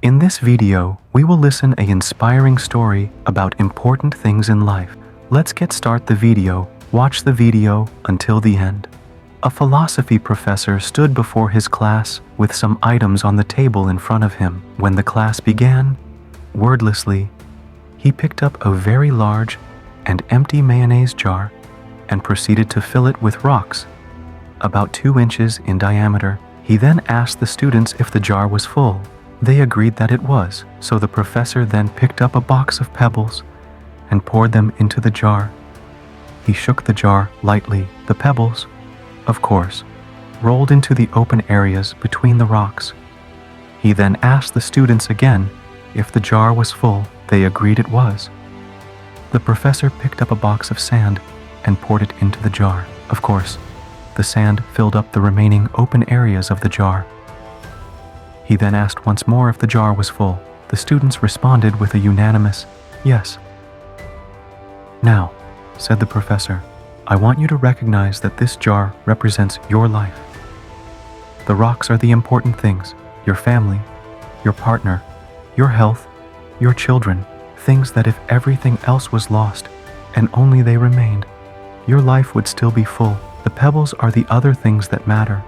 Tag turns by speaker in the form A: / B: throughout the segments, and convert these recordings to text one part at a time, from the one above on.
A: In this video, we will listen an inspiring story about important things in life. Let's get start the video. Watch the video until the end. A philosophy professor stood before his class with some items on the table in front of him. When the class began, wordlessly, he picked up a very large and empty mayonnaise jar and proceeded to fill it with rocks, about 2 inches in diameter. He then asked the students if the jar was full. They agreed that it was, so the professor then picked up a box of pebbles and poured them into the jar. He shook the jar lightly. The pebbles, of course, rolled into the open areas between the rocks. He then asked the students again if the jar was full. They agreed it was. The professor picked up a box of sand and poured it into the jar. Of course, the sand filled up the remaining open areas of the jar. He then asked once more if the jar was full. The students responded with a unanimous yes. "Now," said the professor, "I want you to recognize that this jar represents your life. The rocks are the important things: your family, your partner, your health, your children, things that if everything else was lost and only they remained, your life would still be full. The pebbles are the other things that matter,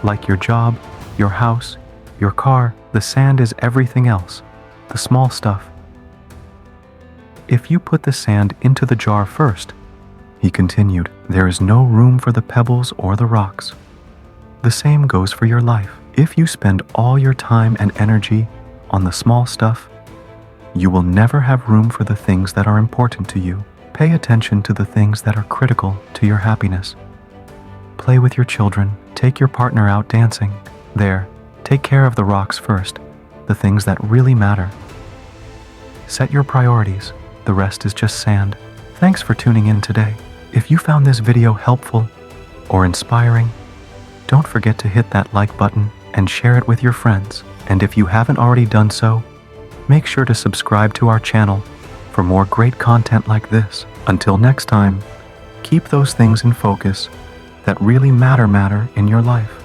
A: like your job, your house, your car. The sand is everything else, the small stuff. If you put the sand into the jar first," he continued, "there is no room for the pebbles or the rocks. The same goes for your life. If you spend all your time and energy on the small stuff, you will never have room for the things that are important to you. Pay attention to the things that are critical to your happiness. Play with your children, take your partner out dancing. There, take care of the rocks first, the things that really matter. Set your priorities, the rest is just sand." Thanks for tuning in today. If you found this video helpful or inspiring, don't forget to hit that like button and share it with your friends. And if you haven't already done so, make sure to subscribe to our channel for more great content like this. Until next time, keep those things in focus that really matter in your life.